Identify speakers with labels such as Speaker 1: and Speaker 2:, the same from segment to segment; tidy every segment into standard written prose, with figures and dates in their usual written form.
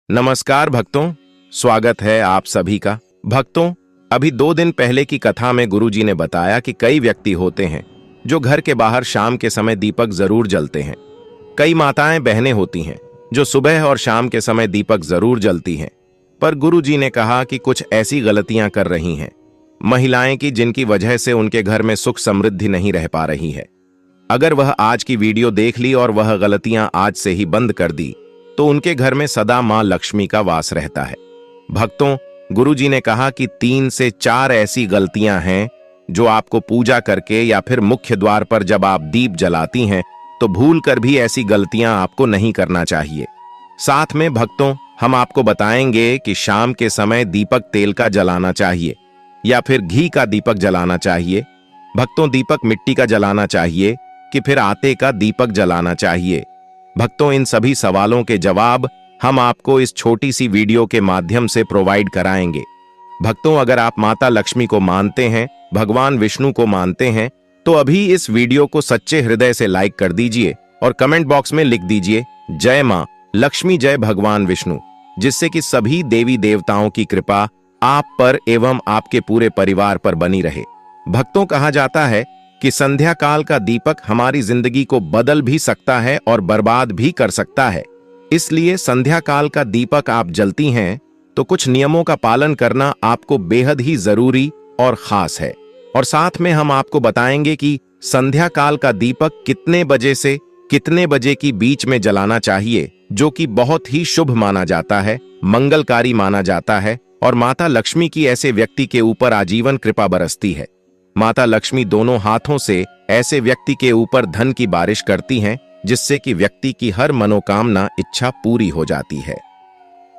Speaker 1: नमस्कार भक्तों, स्वागत है आप सभी का। भक्तों, अभी 2 दिन पहले की कथा में गुरुजी ने बताया कि कई व्यक्ति होते हैं जो घर के बाहर शाम के समय दीपक जरूर जलते हैं। कई माताएं बहनें होती हैं जो सुबह और शाम के समय दीपक जरूर जलती हैं, पर गुरुजी ने कहा कि कुछ ऐसी गलतियां कर रही हैं महिलाएं की जिनकी वजह से उनके घर में सुख समृद्धि नहीं रह पा रही है। अगर वह आज की वीडियो देख ली और वह गलतियां आज से ही बंद कर दी तो उनके घर में सदा मां लक्ष्मी का वास रहता है। भक्तों, गुरुजी ने कहा कि 3 से 4 ऐसी गलतियां हैं जो आपको पूजा करके या फिर मुख्य द्वार पर जब आप दीप जलाती हैं तो भूल कर भी ऐसी गलतियां आपको नहीं करना चाहिए। साथ में भक्तों, हम आपको बताएंगे कि शाम के समय दीपक तेल का जलाना चाहिए या फिर घी का दीपक जलाना चाहिए। भक्तों, दीपक मिट्टी का जलाना चाहिए कि फिर आटे का दीपक जलाना चाहिए। भक्तों, इन सभी सवालों के जवाब हम आपको इस छोटी सी वीडियो के माध्यम से प्रोवाइड कराएंगे। भक्तों, अगर आप माता लक्ष्मी को मानते हैं, भगवान विष्णु को मानते हैं, तो अभी इस वीडियो को सच्चे हृदय से लाइक कर दीजिए और कमेंट बॉक्स में लिख दीजिए जय मां लक्ष्मी, जय भगवान विष्णु, जिससे कि सभी देवी देवताओं की कृपा आप पर एवं आपके पूरे परिवार पर बनी रहे। भक्तों, कहा जाता है कि संध्या काल का दीपक हमारी जिंदगी को बदल भी सकता है और बर्बाद भी कर सकता है। इसलिए संध्या काल का दीपक आप जलती हैं तो कुछ नियमों का पालन करना आपको बेहद ही जरूरी और खास है। और साथ में हम आपको बताएंगे कि संध्या काल का दीपक कितने बजे से कितने बजे की बीच में जलाना चाहिए, जो कि बहुत ही शुभ माना जाता है, मंगलकारी माना जाता है और माता लक्ष्मी की ऐसे व्यक्ति के ऊपर आजीवन कृपा बरसती है। माता लक्ष्मी दोनों हाथों से ऐसे व्यक्ति के ऊपर धन की बारिश करती हैं, जिससे कि व्यक्ति की हर मनोकामना इच्छा पूरी हो जाती है।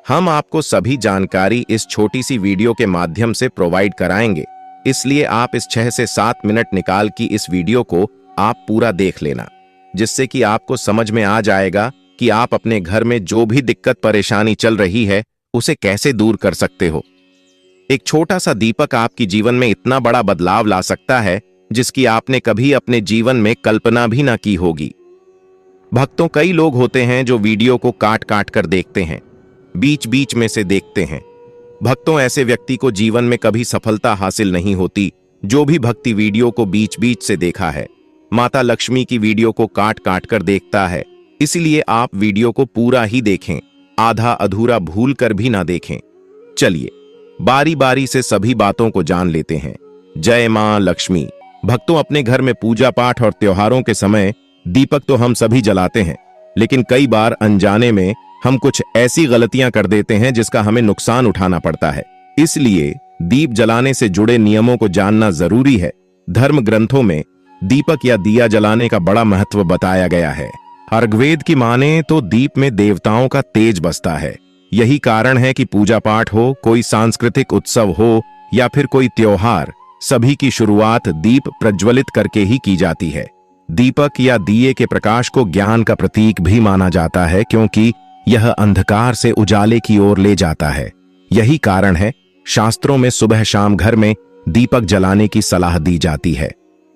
Speaker 1: हम आपको सभी जानकारी इस छोटी सी वीडियो के माध्यम से प्रोवाइड कराएंगे, इसलिए आप इस 6 से 7 मिनट निकाल की इस वीडियो को आप पूरा देख लेना, जिससे कि आपको समझ में आ जाएगा कि आप अपने घर में जो भी दिक्कत परेशानी चल रही है उसे कैसे दूर कर सकते हो। एक छोटा सा दीपक आपकी जीवन में इतना बड़ा बदलाव ला सकता है जिसकी आपने कभी अपने जीवन में कल्पना भी ना की होगी। भक्तों, कई लोग होते हैं जो वीडियो को काट काट कर देखते हैं, बीच बीच में से देखते हैं। भक्तों, ऐसे व्यक्ति को जीवन में कभी सफलता हासिल नहीं होती जो भी भक्ति वीडियो को बीच बीच से देखा है। माता लक्ष्मी की वीडियो को काट काट कर देखता है, इसलिए आप वीडियो को पूरा ही देखें, आधा अधूरा भूल कर भी ना देखें। चलिए बारी बारी से सभी बातों को जान लेते हैं। जय मां लक्ष्मी। भक्तों, अपने घर में पूजा पाठ और त्योहारों के समय दीपक तो हम सभी जलाते हैं, लेकिन कई बार अनजाने में हम कुछ ऐसी गलतियां कर देते हैं जिसका हमें नुकसान उठाना पड़ता है। इसलिए दीप जलाने से जुड़े नियमों को जानना जरूरी है। धर्म ग्रंथों में दीपक या दिया जलाने का बड़ा महत्व बताया गया है। ऋग्वेद की माने तो दीप में देवताओं का तेज बसता है। यही कारण है कि पूजा पाठ हो, कोई सांस्कृतिक उत्सव हो या फिर कोई त्योहार, सभी की शुरुआत दीप प्रज्वलित करके ही की जाती है। दीपक या दिए के प्रकाश को ज्ञान का प्रतीक भी माना जाता है, क्योंकि यह अंधकार से उजाले की ओर ले जाता है। यही कारण है शास्त्रों में सुबह शाम घर में दीपक जलाने की सलाह दी जाती है।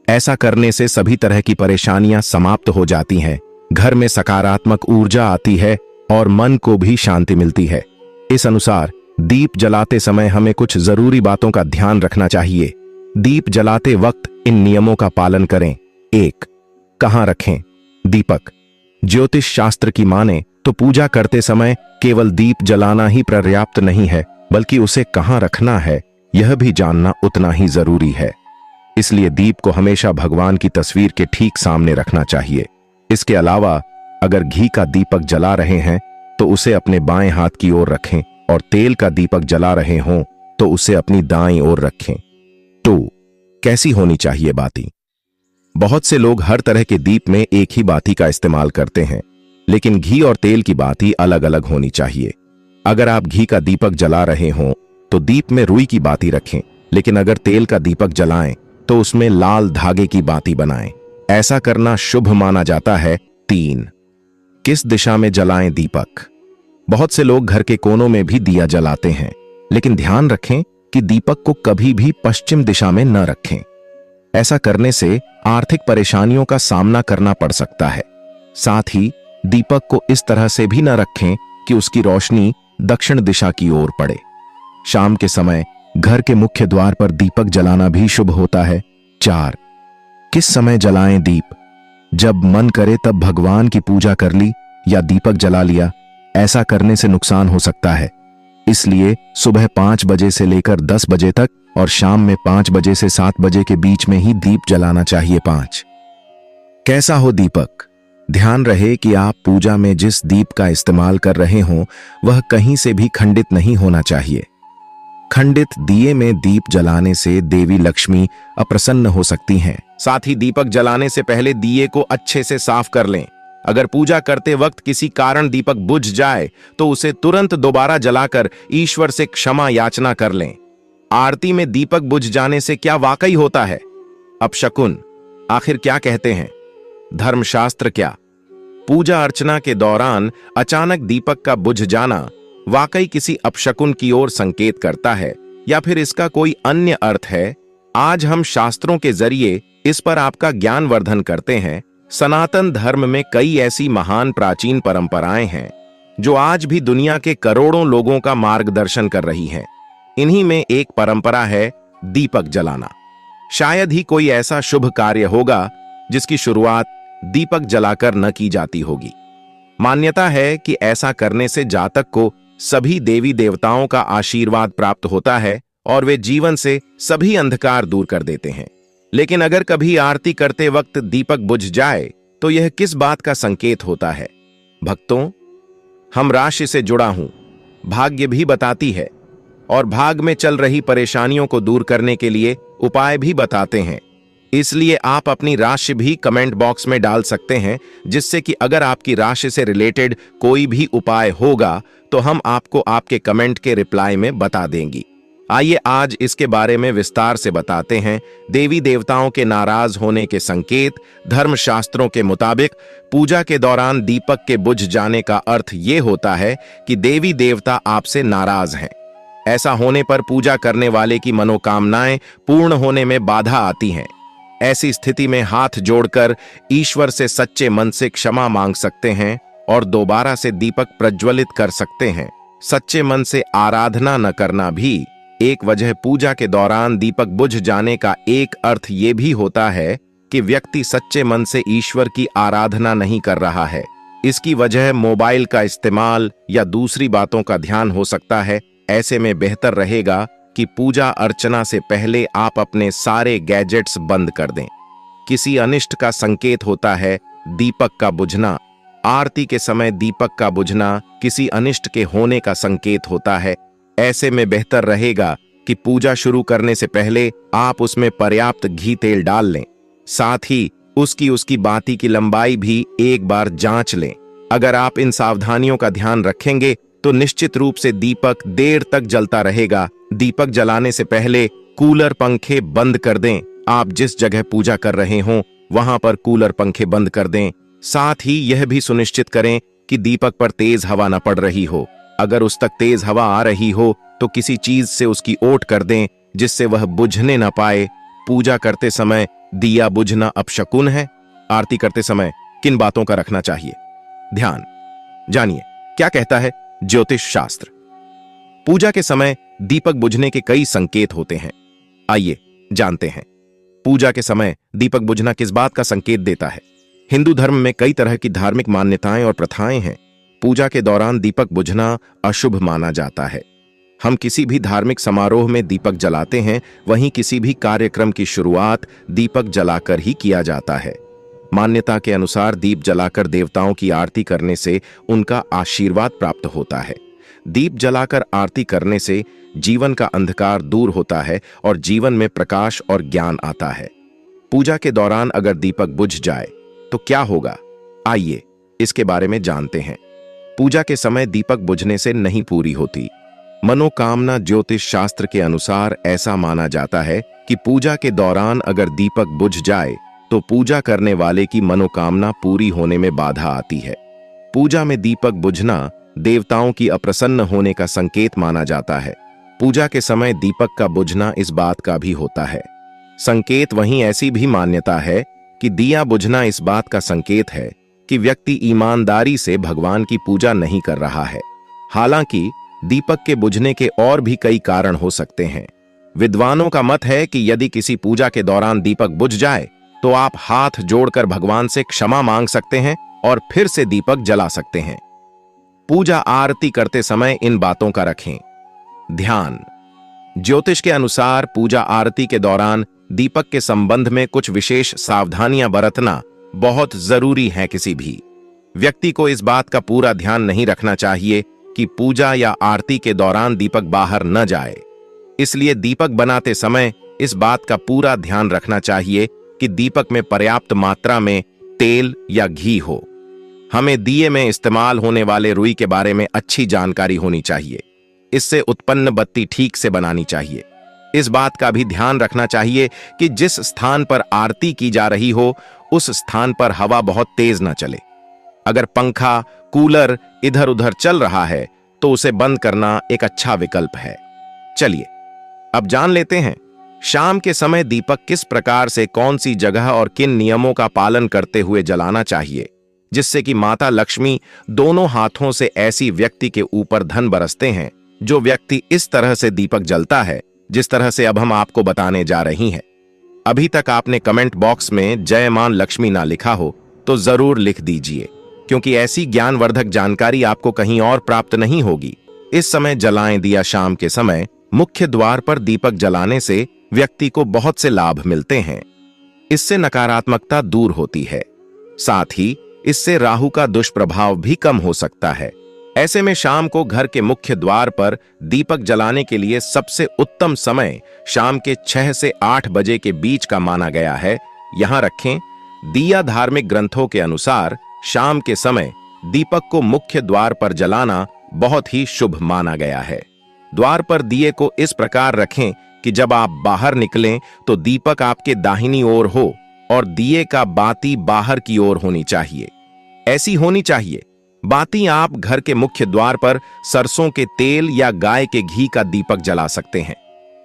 Speaker 1: ऐसा करने से सभी तरह की परेशानियां समाप्त हो जाती हैं, घर में सकारात्मक ऊर्जा आती है और मन को भी शांति मिलती है। इस अनुसार दीप जलाते समय हमें कुछ जरूरी बातों का ध्यान रखना चाहिए। दीप जलाते वक्त इन नियमों का पालन करें। 1. कहां रखें दीपक? ज्योतिष शास्त्र की माने तो पूजा करते समय केवल दीप जलाना ही पर्याप्त नहीं है, बल्कि उसे कहां रखना है यह भी जानना उतना ही जरूरी है। इसलिए दीप को हमेशा भगवान की तस्वीर के ठीक सामने रखना चाहिए। इसके अलावा अगर घी का दीपक जला रहे हैं तो उसे अपने बाएं हाथ की ओर रखें और तेल का दीपक जला रहे हों तो उसे अपनी दाईं ओर रखें। 2. कैसी होनी चाहिए बाती? बहुत से लोग हर तरह के दीप में एक ही बाती का इस्तेमाल करते हैं, लेकिन घी और तेल की बाती अलग अलग होनी चाहिए। अगर आप घी का दीपक जला रहे हों तो दीप में रुई की बाती रखें, लेकिन अगर तेल का दीपक जलाएं तो उसमें लाल धागे की बाती बनाएं। ऐसा करना शुभ माना जाता है। 3. किस दिशा में जलाएं दीपक? बहुत से लोग घर के कोनों में भी दिया जलाते हैं, लेकिन ध्यान रखें कि दीपक को कभी भी पश्चिम दिशा में न रखें। ऐसा करने से आर्थिक परेशानियों का सामना करना पड़ सकता है। साथ ही दीपक को इस तरह से भी न रखें कि उसकी रोशनी दक्षिण दिशा की ओर पड़े। शाम के समय घर के मुख्य द्वार पर दीपक जलाना भी शुभ होता है। 4. किस समय जलाएं दीप? जब मन करे तब भगवान की पूजा कर ली या दीपक जला लिया, ऐसा करने से नुकसान हो सकता है। इसलिए सुबह 5 बजे से लेकर 10 बजे तक और शाम में 5 बजे से 7 बजे के बीच में ही दीप जलाना चाहिए। 5. कैसा हो दीपक? ध्यान रहे कि आप पूजा में जिस दीप का इस्तेमाल कर रहे हों वह कहीं से भी खंडित नहीं होना चाहिए। खंडित दिए में दीप जलाने से देवी लक्ष्मी अप्रसन्न हो सकती हैं। साथ ही दीपक जलाने से पहले दिए को अच्छे से साफ कर लें। अगर पूजा करते वक्त किसी कारण दीपक बुझ जाए तो उसे तुरंत दोबारा जलाकर ईश्वर से क्षमा याचना कर लें। आरती में दीपक बुझ जाने से क्या वाकई होता है? अपशकुन। आखिर क्या कहते हैं धर्मशास्त्र? क्या पूजा अर्चना के दौरान अचानक दीपक का बुझ जाना वाकई किसी अपशकुन की ओर संकेत करता है या फिर इसका कोई अन्य अर्थ है? आज हम शास्त्रों के जरिए इस पर आपका ज्ञान वर्धन करते हैं। सनातन धर्म में कई ऐसी महान प्राचीन परंपराएं हैं जो आज भी दुनिया के करोड़ों लोगों का मार्गदर्शन कर रही हैं। इन्हीं में एक परंपरा है दीपक जलाना। शायद ही कोई ऐसा शुभ कार्य होगा जिसकी शुरुआत दीपक जलाकर न की जाती होगी। मान्यता है कि ऐसा करने से जातक को सभी देवी देवताओं का आशीर्वाद प्राप्त होता है और वे जीवन से सभी अंधकार दूर कर देते हैं। लेकिन अगर कभी आरती करते वक्त दीपक बुझ जाए तो यह किस बात का संकेत होता है? भक्तों, हम राशि से जुड़ा हूं, भाग्य भी बताती है और भाग में चल रही परेशानियों को दूर करने के लिए उपाय भी बताते हैं। इसलिए आप अपनी राशि भी कमेंट बॉक्स में डाल सकते हैं, जिससे कि अगर आपकी राशि से रिलेटेड कोई भी उपाय होगा तो हम आपको आपके कमेंट के रिप्लाई में बता देंगी। आइए आज इसके बारे में विस्तार से बताते हैं। देवी देवताओं के नाराज होने के संकेत। धर्मशास्त्रों के मुताबिक पूजा के दौरान दीपक के बुझ जाने का अर्थ ये होता है कि देवी देवता आपसे नाराज हैं। ऐसा होने पर पूजा करने वाले की मनोकामनाएं पूर्ण होने में बाधा आती हैं। ऐसी स्थिति में हाथ जोड़कर ईश्वर से सच्चे मन से क्षमा मांग सकते हैं और दोबारा से दीपक प्रज्वलित कर सकते हैं। सच्चे मन से आराधना न करना भी एक वजह। पूजा के दौरान दीपक बुझ जाने का एक अर्थ ये भी होता है कि व्यक्ति सच्चे मन से ईश्वर की आराधना नहीं कर रहा है। इसकी वजह मोबाइल का इस्तेमाल या दूसरी बातों का ध्यान हो सकता है। ऐसे में बेहतर रहेगा कि पूजा अर्चना से पहले आप अपने सारे गैजेट्स बंद कर दें। किसी अनिष्ट का संकेत होता है दीपक का बुझना। आरती के समय दीपक का बुझना किसी अनिष्ट के होने का संकेत होता है। ऐसे में बेहतर रहेगा कि पूजा शुरू करने से पहले आप उसमें पर्याप्त घी तेल डाल लें। साथ ही उसकी बाती की लंबाई भी एक बार जांच लें। अगर आप इन सावधानियों का ध्यान रखेंगे तो निश्चित रूप से दीपक देर तक जलता रहेगा। दीपक जलाने से पहले कूलर पंखे बंद कर दें। आप जिस जगह पूजा कर रहे हों वहां पर कूलर पंखे बंद कर दें। साथ ही यह भी सुनिश्चित करें कि दीपक पर तेज हवा न पड़ रही हो। अगर उस तक तेज हवा आ रही हो तो किसी चीज से उसकी ओट कर दें जिससे वह बुझने न पाए। पूजा करते समय दिया बुझना अपशकुन है। आरती करते समय किन बातों का रखना चाहिए ध्यान? जानिए क्या कहता है ज्योतिष शास्त्र। पूजा के समय दीपक बुझने के कई संकेत होते हैं। आइए जानते हैं पूजा के समय दीपक बुझना किस बात का संकेत देता है। हिंदू धर्म में कई तरह की धार्मिक मान्यताएं और प्रथाएं हैं। पूजा के दौरान दीपक बुझना अशुभ माना जाता है। हम किसी भी धार्मिक समारोह में दीपक जलाते हैं, वहीं किसी भी कार्यक्रम की शुरुआत दीपक जलाकर ही किया जाता है। मान्यता के अनुसार दीप जलाकर देवताओं की आरती करने से उनका आशीर्वाद प्राप्त होता है। दीप जलाकर आरती करने से जीवन का अंधकार दूर होता है और जीवन में प्रकाश और ज्ञान आता है। पूजा के दौरान अगर दीपक बुझ जाए तो क्या होगा, आइए इसके बारे में जानते हैं। पूजा के समय दीपक बुझने से नहीं पूरी होती मनोकामना। ज्योतिष शास्त्र के अनुसार ऐसा माना जाता है कि पूजा के दौरान अगर दीपक बुझ जाए तो पूजा करने वाले की मनोकामना पूरी होने में बाधा आती है। पूजा में दीपक बुझना देवताओं की अप्रसन्न होने का संकेत माना जाता है। पूजा के समय दीपक का बुझना इस बात का भी होता है संकेत। वहीं ऐसी भी मान्यता है कि दिया बुझना इस बात का संकेत है कि व्यक्ति ईमानदारी से भगवान की पूजा नहीं कर रहा है। हालांकि दीपक के बुझने के और भी कई कारण हो सकते हैं। विद्वानों का मत है कि यदि किसी पूजा के दौरान दीपक बुझ जाए तो आप हाथ जोड़कर भगवान से क्षमा मांग सकते हैं और फिर से दीपक जला सकते हैं। पूजा आरती करते समय इन बातों का रखें ध्यान। ज्योतिष के अनुसार पूजा आरती के दौरान दीपक के संबंध में कुछ विशेष सावधानियां बरतना बहुत जरूरी है। किसी भी व्यक्ति को इस बात का पूरा ध्यान नहीं रखना चाहिए कि पूजा या आरती के दौरान दीपक बाहर न जाए। इसलिए दीपक बनाते समय इस बात का पूरा ध्यान रखना चाहिए कि दीपक में पर्याप्त मात्रा में तेल या घी हो। हमें दिए में इस्तेमाल होने वाले रुई के बारे में अच्छी जानकारी होनी चाहिए। इससे उत्पन्न बत्ती ठीक से बनानी चाहिए। इस बात का भी ध्यान रखना चाहिए कि जिस स्थान पर आरती की जा रही हो उस स्थान पर हवा बहुत तेज न चले। अगर पंखा कूलर इधर उधर चल रहा है तो उसे बंद करना एक अच्छा विकल्प है। चलिए अब जान लेते हैं शाम के समय दीपक किस प्रकार से कौन सी जगह और किन नियमों का पालन करते हुए जलाना चाहिए, जिससे कि माता लक्ष्मी दोनों हाथों से ऐसी व्यक्ति के ऊपर धन बरसते हैं। जो व्यक्ति इस तरह से दीपक जलता है जिस तरह से अब हम आपको बताने जा रही हैं। अभी तक आपने कमेंट बॉक्स में जय मां लक्ष्मी ना लिखा हो तो जरूर लिख दीजिए, क्योंकि ऐसी ज्ञानवर्धक जानकारी आपको कहीं और प्राप्त नहीं होगी। इस समय जलाएं दिया। शाम के समय मुख्य द्वार पर दीपक जलाने से व्यक्ति को बहुत से लाभ मिलते हैं। इससे नकारात्मकता दूर होती है, साथ ही इससे राहु का दुष्प्रभाव भी कम हो सकता है। ऐसे में शाम को घर के मुख्य द्वार पर दीपक जलाने के लिए सबसे उत्तम समय शाम के 6 से 8 बजे के बीच का माना गया है। यहां रखें दिया। धार्मिक ग्रंथों के अनुसार शाम के समय दीपक को मुख्य द्वार पर जलाना बहुत ही शुभ माना गया है। द्वार पर दिए को इस प्रकार रखें कि जब आप बाहर निकलें तो दीपक आपके दाहिनी ओर हो और दिए का बाती बाहर की ओर होनी चाहिए। ऐसी होनी चाहिए बाती। आप घर के मुख्य द्वार पर सरसों के तेल या गाय के घी का दीपक जला सकते हैं।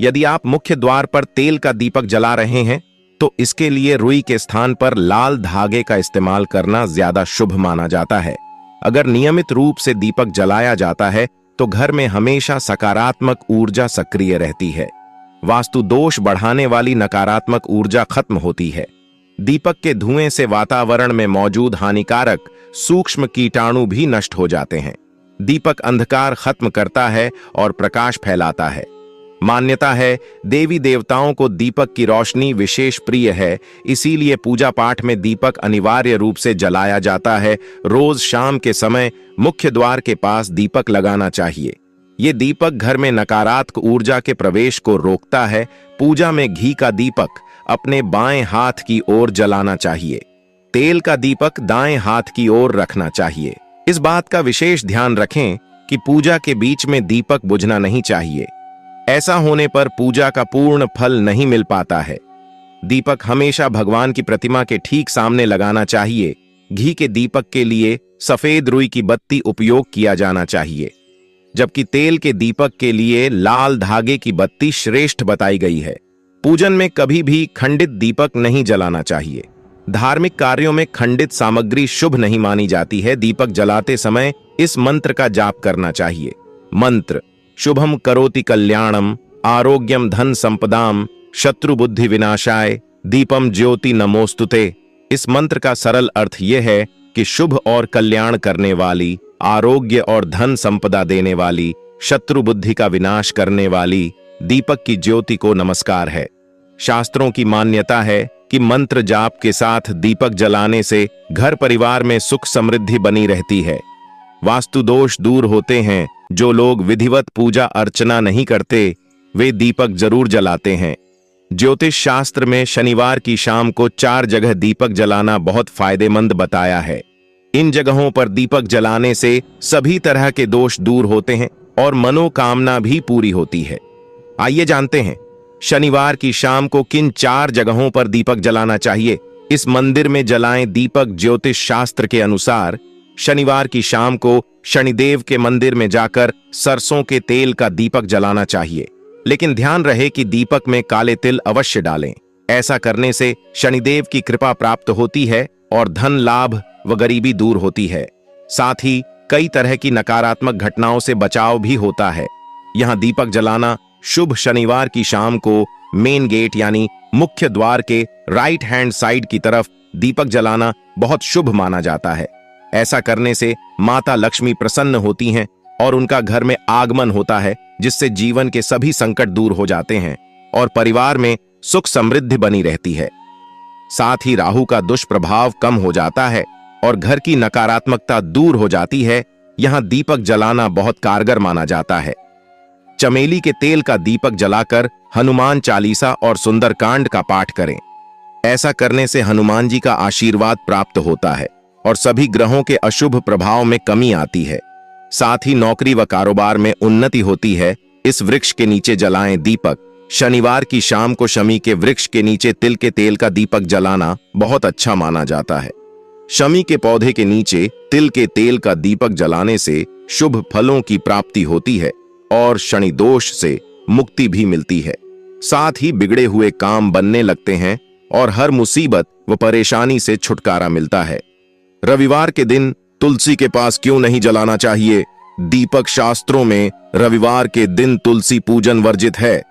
Speaker 1: यदि आप मुख्य द्वार पर तेल का दीपक जला रहे हैं तो इसके लिए रुई के स्थान पर लाल धागे का इस्तेमाल करना ज्यादा शुभ माना जाता है। अगर नियमित रूप से दीपक जलाया जाता है तो घर में हमेशा सकारात्मक ऊर्जा सक्रिय रहती है। वास्तु दोष बढ़ाने वाली नकारात्मक ऊर्जा खत्म होती है। दीपक के धुएं से वातावरण में मौजूद हानिकारक सूक्ष्म कीटाणु भी नष्ट हो जाते हैं। दीपक अंधकार खत्म करता है और प्रकाश फैलाता है। मान्यता है देवी देवताओं को दीपक की रोशनी विशेष प्रिय है, इसीलिए पूजा पाठ में दीपक अनिवार्य रूप से जलाया जाता है। रोज शाम के समय मुख्य द्वार के पास दीपक लगाना चाहिए। ये दीपक घर में नकारात्मक ऊर्जा के प्रवेश को रोकता है। पूजा में घी का दीपक अपने बाएं हाथ की ओर जलाना चाहिए। तेल का दीपक दाएं हाथ की ओर रखना चाहिए। इस बात का विशेष ध्यान रखें कि पूजा के बीच में दीपक बुझना नहीं चाहिए। ऐसा होने पर पूजा का पूर्ण फल नहीं मिल पाता है। दीपक हमेशा भगवान की प्रतिमा के ठीक सामने लगाना चाहिए। घी के दीपक के लिए सफेद रुई की बत्ती उपयोग किया जाना चाहिए, जबकि तेल के दीपक के लिए लाल धागे की बत्ती श्रेष्ठ बताई गई है। पूजन में कभी भी खंडित दीपक नहीं जलाना चाहिए। धार्मिक कार्यों में खंडित सामग्री शुभ नहीं मानी जाती है। दीपक जलाते समय इस मंत्र का जाप करना चाहिए। मंत्र शुभम करोति कल्याणम आरोग्यम धन संपदाम शत्रु बुद्धि विनाशाय दीपम ज्योति नमोस्तुते। इस मंत्र का सरल अर्थ यह है कि शुभ और कल्याण करने वाली, आरोग्य और धन संपदा देने वाली, शत्रु बुद्धि का विनाश करने वाली दीपक की ज्योति को नमस्कार है। शास्त्रों की मान्यता है कि मंत्र जाप के साथ दीपक जलाने से घर परिवार में सुख समृद्धि बनी रहती है। वास्तु दोष दूर होते हैं। जो लोग विधिवत पूजा अर्चना नहीं करते वे दीपक जरूर जलाते हैं। ज्योतिष शास्त्र में शनिवार की शाम को 4 जगह दीपक जलाना बहुत फायदेमंद बताया है। इन जगहों पर दीपक जलाने से सभी तरह के दोष दूर होते हैं और मनोकामना भी पूरी होती है। आइए जानते हैं शनिवार की शाम को किन 4 जगहों पर दीपक जलाना चाहिए। इस मंदिर में जलाएं दीपक। ज्योतिष शास्त्र के अनुसार शनिवार की शाम को शनिदेव के मंदिर में जाकर सरसों के तेल का दीपक जलाना चाहिए, लेकिन ध्यान रहे कि दीपक में काले तिल अवश्य डालें। ऐसा करने से शनिदेव की कृपा प्राप्त होती है और धन लाभ व गरीबी दूर होती है। साथ ही कई तरह की नकारात्मक घटनाओं से बचाव भी होता है। यहाँ दीपक जलाना शुभ शनिवार की शाम को मेन गेट यानी मुख्य द्वार के राइट हैंड साइड की तरफ दीपक जलाना बहुत शुभ माना जाता है। ऐसा करने से माता लक्ष्मी प्रसन्न होती हैं और उनका घर में आगमन होता है, जिससे जीवन के सभी संकट दूर हो जाते हैं और परिवार में सुख समृद्धि बनी रहती है। साथ ही राहु का दुष्प्रभाव कम हो जाता है और घर की नकारात्मकता दूर हो जाती है। यहाँ दीपक जलाना बहुत कारगर माना जाता है। चमेली के तेल का दीपक जलाकर हनुमान चालीसा और सुंदरकांड का पाठ करें। ऐसा करने से हनुमान जी का आशीर्वाद प्राप्त होता है और सभी ग्रहों के अशुभ प्रभाव में कमी आती है। साथ ही नौकरी व कारोबार में उन्नति होती है। इस वृक्ष के नीचे जलाएं दीपक। शनिवार की शाम को शमी के वृक्ष के नीचे तिल के तेल का दीपक जलाना बहुत अच्छा माना जाता है। शमी के पौधे के नीचे तिल के तेल का दीपक जलाने से शुभ फलों की प्राप्ति होती है और शनि दोष से मुक्ति भी मिलती है। साथ ही बिगड़े हुए काम बनने लगते हैं और हर मुसीबत व परेशानी से छुटकारा मिलता है। रविवार के दिन तुलसी के पास क्यों नहीं जलाना चाहिए? दीपक शास्त्रों में रविवार के दिन तुलसी पूजन वर्जित है।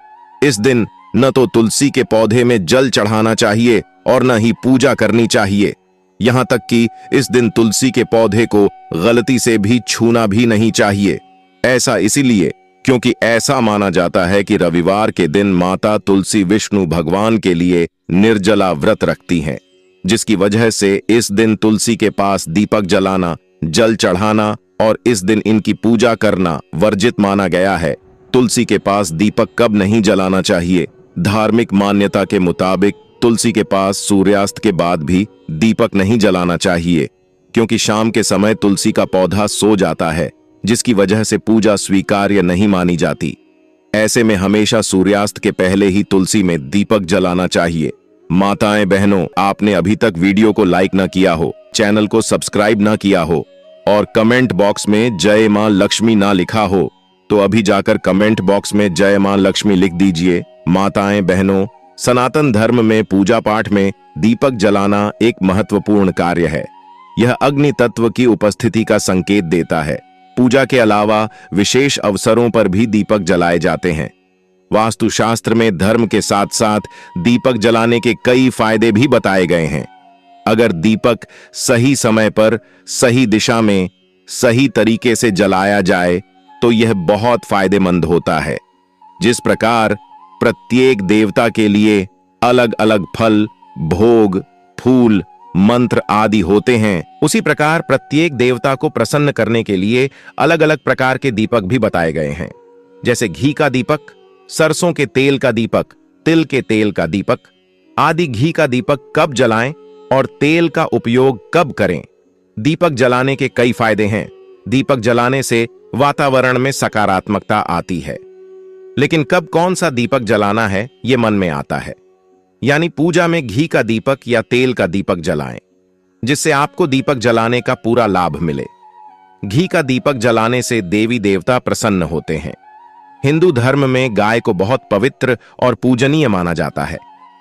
Speaker 1: इस दिन न तो तुलसी के पौधे में जल चढ़ाना चाहिए और न ही पूजा करनी चाहिए। यहाँ तक कि इस दिन तुलसी के पौधे को गलती से भी छूना भी नहीं चाहिए। ऐसा इसीलिए क्योंकि ऐसा माना जाता है कि रविवार के दिन माता तुलसी विष्णु भगवान के लिए निर्जला व्रत रखती हैं, जिसकी वजह से इस दिन तुलसी के पास दीपक जलाना, जल चढ़ाना और इस दिन इनकी पूजा करना वर्जित माना गया है। तुलसी के पास दीपक कब नहीं जलाना चाहिए? धार्मिक मान्यता के मुताबिक तुलसी के पास सूर्यास्त के बाद भी दीपक नहीं जलाना चाहिए, क्योंकि शाम के समय तुलसी का पौधा सो जाता है, जिसकी वजह से पूजा स्वीकार्य नहीं मानी जाती। ऐसे में हमेशा सूर्यास्त के पहले ही तुलसी में दीपक जलाना चाहिए। माताएं बहनों, आपने अभी तक वीडियो को लाइक न किया हो, चैनल को सब्सक्राइब न किया हो और कमेंट बॉक्स में जय मां लक्ष्मी ना लिखा हो तो अभी जाकर कमेंट बॉक्स में जय मां लक्ष्मी लिख दीजिए। माताएं बहनों, सनातन धर्म में पूजा पाठ में दीपक जलाना एक महत्वपूर्ण कार्य है। यह अग्नि तत्व की उपस्थिति का संकेत देता है। पूजा के अलावा विशेष अवसरों पर भी दीपक जलाए जाते हैं। वास्तुशास्त्र में धर्म के साथ साथ दीपक जलाने के कई फायदे भी बताए गए हैं। अगर दीपक सही समय पर, सही दिशा में, सही तरीके से जलाया जाए तो यह बहुत फायदेमंद होता है। जिस प्रकार प्रत्येक देवता के लिए अलग अलग फल, भोग, फूल, मंत्र आदि होते हैं, उसी प्रकार प्रत्येक देवता को प्रसन्न करने के लिए अलग अलग प्रकार के दीपक भी बताए गए हैं। जैसे घी का दीपक, सरसों के तेल का दीपक, तिल के तेल का दीपक आदि। घी का दीपक कब जलाएं और तेल का उपयोग कब करें? दीपक जलाने के कई फायदे हैं। दीपक जलाने से वातावरण में सकारात्मकता आती है। लेकिन कब कौन सा दीपक जलाना है, यह मन में आता है। यानी पूजा में घी का दीपक या तेल का दीपक जलाएं, जिससे आपको दीपक जलाने का पूरा लाभ मिले। घी का दीपक जलाने से देवी देवता प्रसन्न होते हैं। हिंदू धर्म में गाय को बहुत पवित्र और पूजनीय माना जाता है।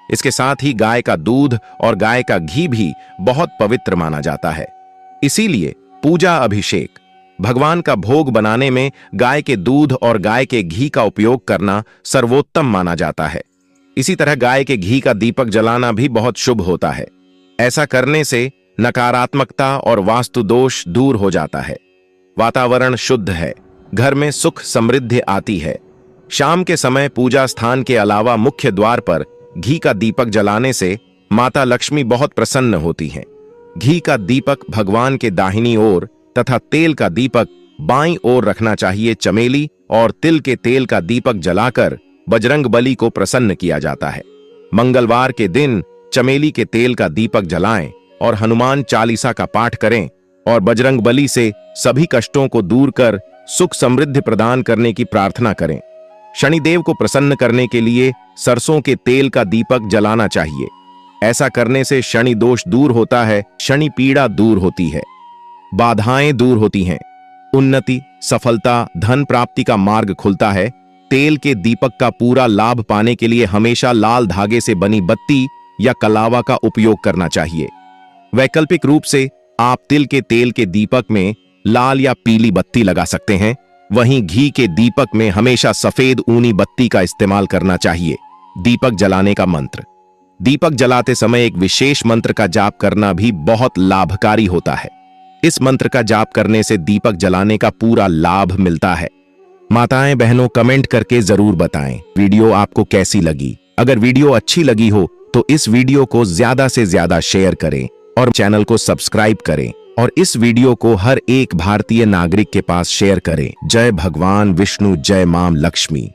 Speaker 1: इसके साथ ही गाय का दूध और गाय का घी भी बहुत पवित्र माना जाता है। इसीलिए पूजा, अभिषेक, भगवान का भोग बनाने में गाय के दूध और गाय के घी का उपयोग करना सर्वोत्तम माना जाता है। इसी तरह गाय के घी का दीपक जलाना भी बहुत शुभ होता है। ऐसा करने से नकारात्मकता और वास्तु दोष दूर हो जाता है। वातावरण शुद्ध है, घर में सुख समृद्धि आती है। शाम के समय पूजा स्थान के अलावा मुख्य द्वार पर घी का दीपक जलाने से माता लक्ष्मी बहुत प्रसन्न होती हैं। घी का दीपक भगवान के दाहिनी ओर तथा तेल का दीपक बाईं ओर रखना चाहिए। चमेली और तिल के तेल का दीपक जलाकर बजरंगबली को प्रसन्न किया जाता है। मंगलवार के दिन चमेली के तेल का दीपक जलाएं और हनुमान चालीसा का पाठ करें और बजरंगबली से सभी कष्टों को दूर कर सुख समृद्धि प्रदान करने की प्रार्थना करें। शनिदेव को प्रसन्न करने के लिए सरसों के तेल का दीपक जलाना चाहिए। ऐसा करने से शनि दोष दूर होता है, शनि पीड़ा दूर होती है, बाधाएं दूर होती हैं, उन्नति, सफलता, धन प्राप्ति का मार्ग खुलता है। तेल के दीपक का पूरा लाभ पाने के लिए हमेशा लाल धागे से बनी बत्ती या कलावा का उपयोग करना चाहिए। वैकल्पिक रूप से आप तिल के तेल के दीपक में लाल या पीली बत्ती लगा सकते हैं। वहीं घी के दीपक में हमेशा सफेद ऊनी बत्ती का इस्तेमाल करना चाहिए। दीपक जलाने का मंत्र। दीपक जलाते समय एक विशेष मंत्र का जाप करना भी बहुत लाभकारी होता है। इस मंत्र का जाप करने से दीपक जलाने का पूरा लाभ मिलता है। माताएं बहनों, कमेंट करके जरूर बताएं वीडियो आपको कैसी लगी। अगर वीडियो अच्छी लगी हो तो इस वीडियो को ज्यादा से ज्यादा शेयर करें और चैनल को सब्सक्राइब करें और इस वीडियो को हर एक भारतीय नागरिक के पास शेयर करें। जय भगवान विष्णु, जय मां लक्ष्मी।